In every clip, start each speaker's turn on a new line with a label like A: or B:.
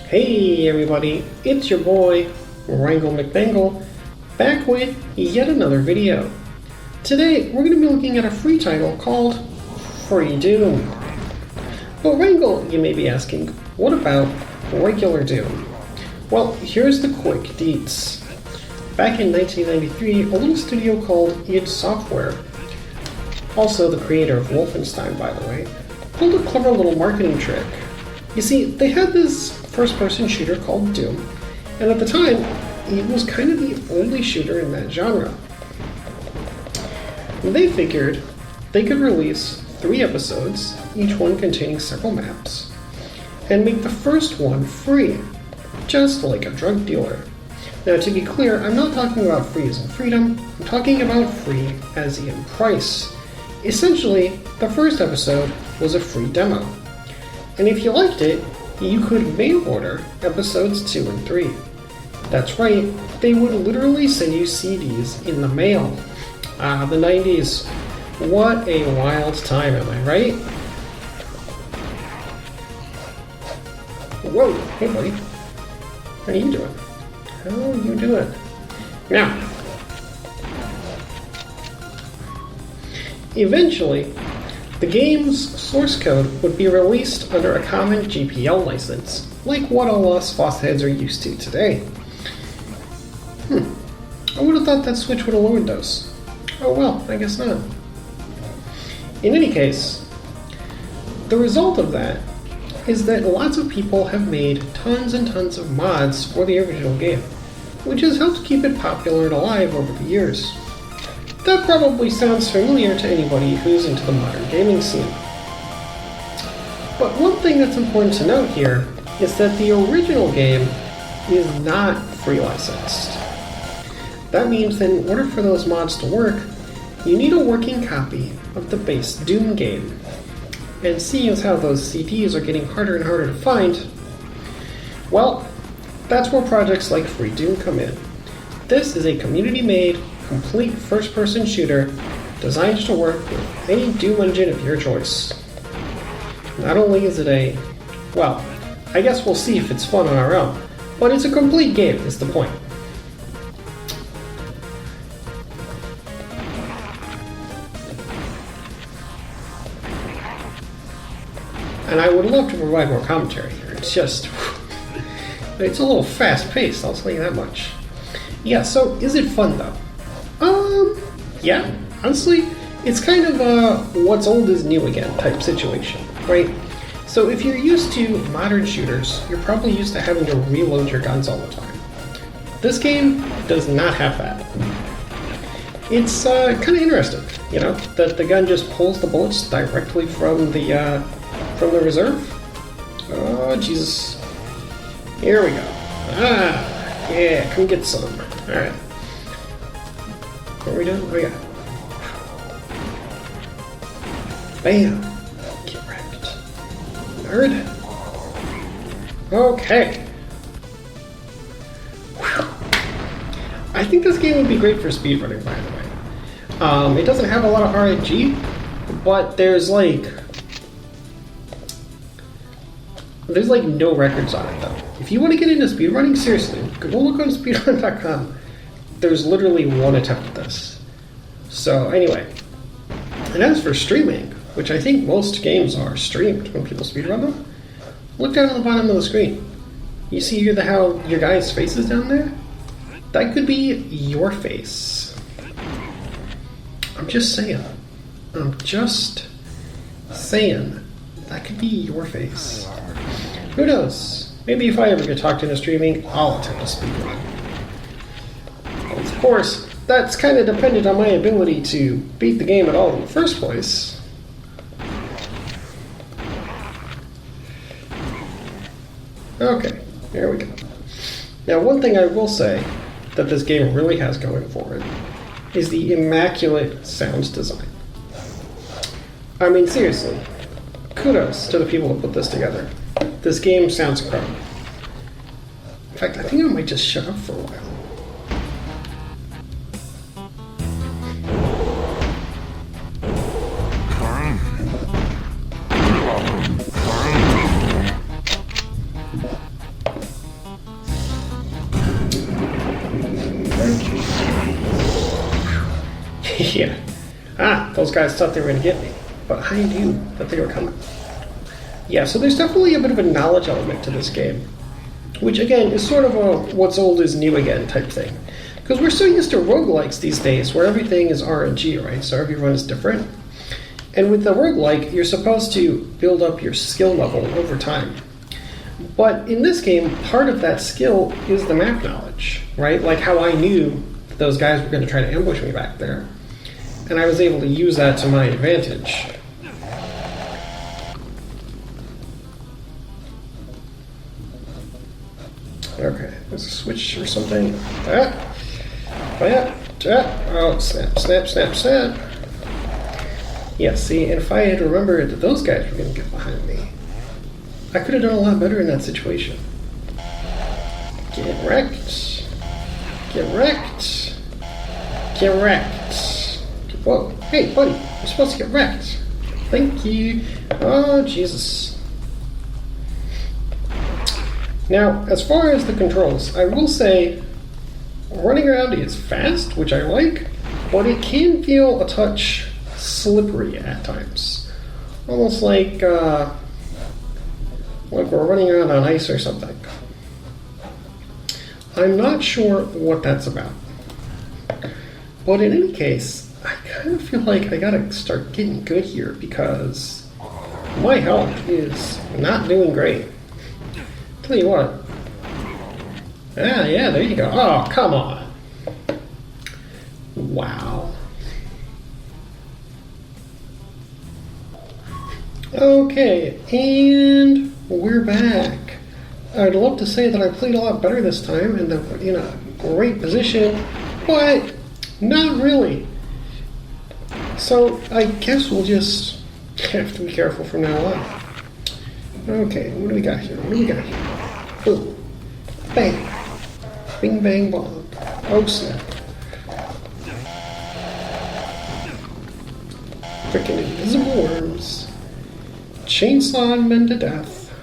A: Hey everybody, it's your boy, Wrangle McBangle, back with yet another video. Today, we're going to be looking at a free title called Freedoom. But Wrangle, you may be asking, what about regular Doom? Well, here's the quick deets. Back in 1993, a little studio called id Software, also the creator of Wolfenstein by the way, pulled a clever little marketing trick. You see, they had this first-person shooter called Doom, and at the time, it was kind of the only shooter in that genre. They figured they could release 3 episodes, each one containing several maps, and make the first one free, just like a drug dealer. Now, to be clear, I'm not talking about free as in freedom, I'm talking about free as in price. Essentially, the first episode was a free demo. And if you liked it, you could mail order episodes 2 and 3. That's right, they would literally send you CDs in the mail. The 90s. What a wild time, am I right? Whoa, hey buddy. How are you doing? How are you doing? Now, eventually, the game's source code would be released under a common GPL license, like what all us faucetheads are used to today. I would have thought that switch would have lowered those. Oh well, I guess not. In any case, the result of that is that lots of people have made tons and tons of mods for the original game, which has helped keep it popular and alive over the years. That probably sounds familiar to anybody who's into the modern gaming scene. But one thing that's important to note here is that the original game is not free licensed. That means that in order for those mods to work, you need a working copy of the base Doom game. And seeing as how those CDs are getting harder and harder to find, well, that's where projects like Freedoom come in. This is a community-made, complete first-person shooter designed to work with any Doom engine of your choice. Not only is it well, I guess we'll see if it's fun on our own, but it's a complete game is the point. And I would love to provide more commentary here, it's just, it's a little fast-paced, I'll tell you that much. Yeah, so is it fun though? Yeah, honestly, it's kind of a what's old is new again type situation, right? So if you're used to modern shooters, you're probably used to having to reload your guns all the time. This game does not have that. It's kind of interesting, you know, that the gun just pulls the bullets directly from the reserve. Oh, Jesus. Here we go. Yeah, come get some. Alright. What are we doing? Oh, yeah. Bam. Get wrecked. Nerd. Okay. Whew. I think this game would be great for speedrunning, by the way. It doesn't have a lot of RNG, but there's like no records on it, though. If you want to get into speedrunning, seriously, go look on speedrun.com. There's literally one attempt at this. So anyway, and as for streaming, which I think most games are streamed when people speedrun them, look down on the bottom of the screen. You see how your guy's face is down there? That could be your face. I'm just saying. That could be your face. Who knows? Maybe if I ever get talked into streaming, I'll attempt a speedrun. Of course, that's kind of dependent on my ability to beat the game at all in the first place. Okay, there we go. Now, one thing I will say that this game really has going for it is the immaculate sound design. I mean, seriously, kudos to the people who put this together. This game sounds incredible. In fact, I think I might just shut up for a while. guys thought they were going to get me, but I knew that they were coming. Yeah, so there's definitely a bit of a knowledge element to this game, which again is sort of a what's old is new again type thing. Because we're so used to roguelikes these days where everything is RNG, right? So every run is different. And with the roguelike, you're supposed to build up your skill level over time. But in this game, part of that skill is the map knowledge, right? Like how I knew that those guys were going to try to ambush me back there. And I was able to use that to my advantage. Okay, there's a switch or something. Oh, snap, snap, snap, snap. Yeah, see, and if I had remembered that those guys were going to get behind me, I could have done a lot better in that situation. Get wrecked. Get wrecked. Get wrecked. Whoa, hey, buddy, you're supposed to get wrecked. Thank you. Oh, Jesus. Now, as far as the controls, I will say running around is fast, which I like, but it can feel a touch slippery at times. Almost like we're running around on ice or something. I'm not sure what that's about. But in any case, I kind of feel like I gotta start getting good here because my health is not doing great. Tell you what. Yeah, there you go. Oh, come on. Wow. Okay, and we're back. I'd love to say that I played a lot better this time and that we're in a great position, but not really. So I guess we'll just have to be careful from now on. Okay, what do we got here? What do we got here? Boom. Bang. Bing, bang, bong. Oh, snap. Freaking invisible worms. Chainsawing men to death.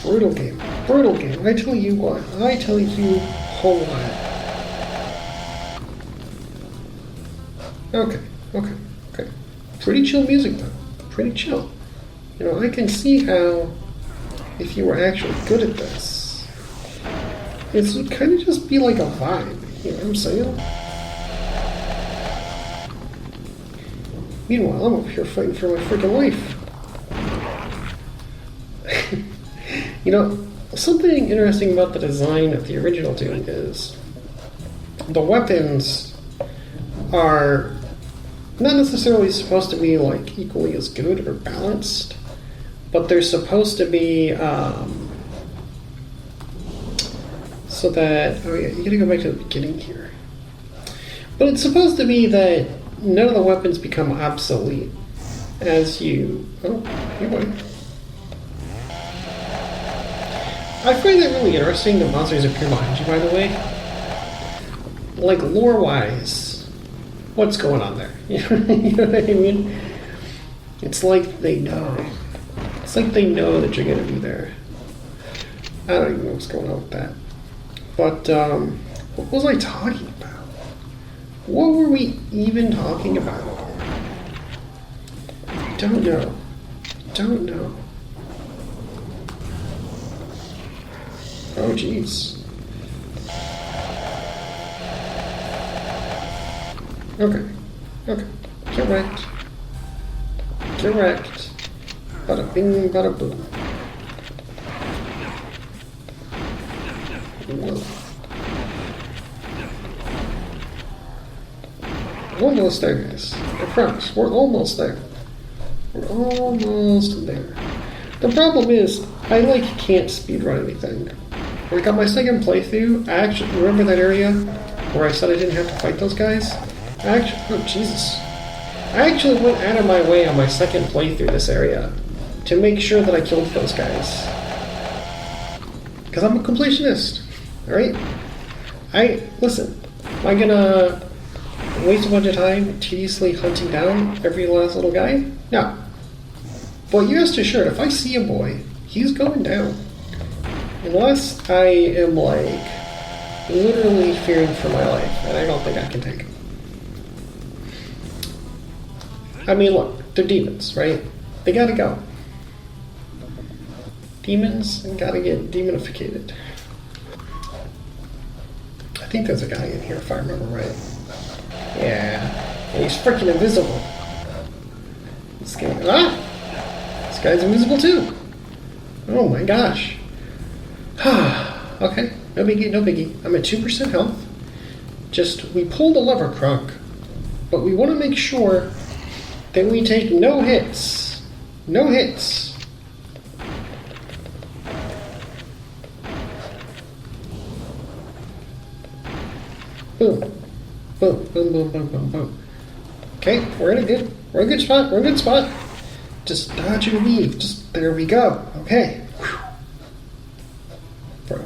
A: Brutal game. Brutal game. I tell you what. I tell you whole lot. Okay. Pretty chill music, though. Pretty chill. You know, I can see how, if you were actually good at this, it would kind of just be like a vibe. You know what I'm saying? Meanwhile, I'm up here fighting for my freaking life. You know, something interesting about the design of the original Doom is the weapons are not necessarily supposed to be like equally as good or balanced, but they're supposed to be so that, oh yeah, you gotta go back to the beginning here. But it's supposed to be that none of the weapons become obsolete as you, oh, anyway. I find that really interesting that monsters appear behind you, by the way. Like, lore-wise, what's going on there? You know what I mean? It's like they know. It's like they know that you're going to be there. I don't even know what's going on with that. But, what was I talking about? What were we even talking about? Don't know. Don't know. Oh, jeez. Okay. Get wrecked. Get wrecked. Bada bing, bada boom. Whoa. We're almost there, guys. I promise. We're almost there. We're almost there. The problem is, I can't speedrun anything. Like on my second playthrough, I actually remember that area where I said I didn't have to fight those guys. Oh Jesus! I actually went out of my way on my second playthrough this area to make sure that I killed those guys. Because I'm a completionist, all right? Listen. Am I gonna waste a bunch of time tediously hunting down every last little guy? No. But you rest assured, if I see a boy, he's going down. Unless I am, literally fearing for my life, and I don't think I can take him. I mean, look, they're demons, right? They gotta go. Demons gotta get demonificated. I think there's a guy in here, if I remember right. Yeah, and he's freaking invisible. This guy's invisible too. Oh my gosh. Okay, no biggie, no biggie. I'm at 2% health. Just, we pulled a lever, Crunk. But we want to make sure that we take no hits. No hits. Boom. Boom, boom, boom, boom, boom, boom. Okay, we're in a good spot. We're in a good spot. Just dodge and weave. Just, there we go. Okay. Bro.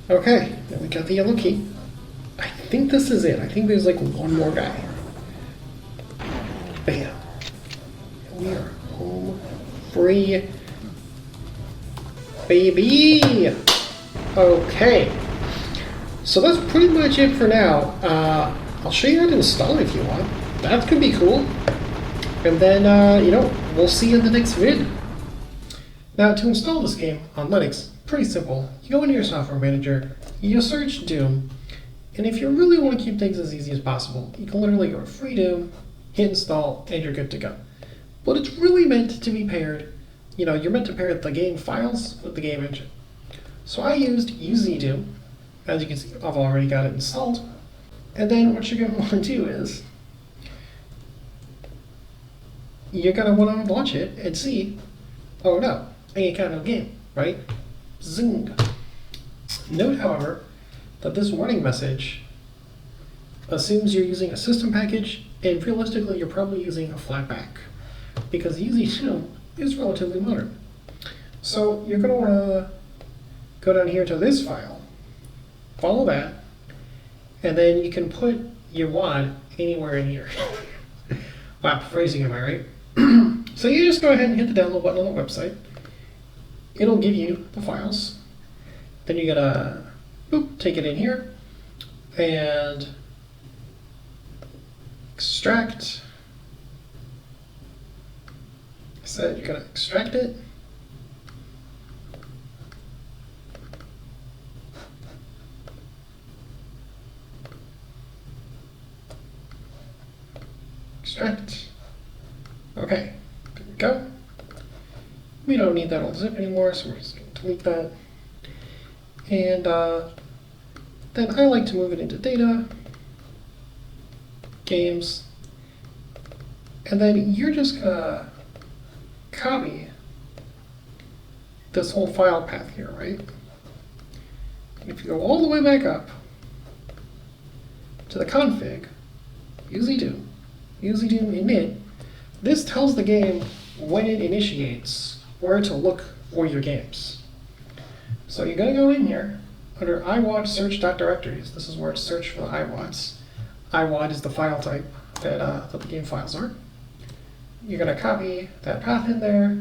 A: Okay, now we got the yellow key. I think this is it. I think there's like one more guy. Bam. We are home free. Baby! Okay. So that's pretty much it for now. I'll show you how to install it if you want. That could be cool. And then, we'll see you in the next vid. Now, to install this game on Linux, pretty simple. You go into your software manager, you search Doom, and if you really want to keep things as easy as possible, you can literally go to Freedoom, hit install, and you're good to go. But it's really meant to be paired, you're meant to pair the game files with the game engine. So I used UZDoom. As you can see, I've already got it installed. And then what you're going to want to do is, you're going to want to launch it and see, oh no, I ain't got no game, right? Zing. Note, however, that this warning message assumes you're using a system package, and realistically you're probably using a flatpak, because UZDoom is relatively modern. So you're going to want to go down here to this file, follow that, and then you can put your WAD anywhere in here. Wow, phrasing, am I right? So you just go ahead and hit the download button on the website. It'll give you the files. Then you gotta take it in here and extract. So you're gonna extract it. Extract. Okay, there we go. We don't need that old zip anymore, so we're just going to delete that. And then I like to move it into data, games, and then you're just gonna copy this whole file path here, right? And if you go all the way back up to the config, UZDoom init, this tells the game when it initiates where to look for your games. So you're going to go in here under iWAD search.directories. This is where to search for the iWADs. iWAD is the file type that the game files are. You're going to copy that path in there.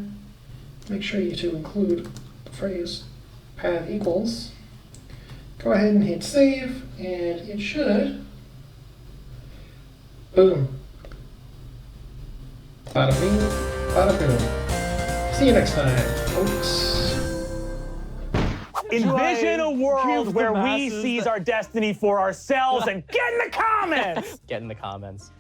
A: Make sure you to include the phrase path equals. Go ahead and hit save, and it should, boom, bada bing, bada boom. See you next time, folks.
B: Envision a world where we seize our destiny for ourselves and get in the comments!
C: Get in the comments.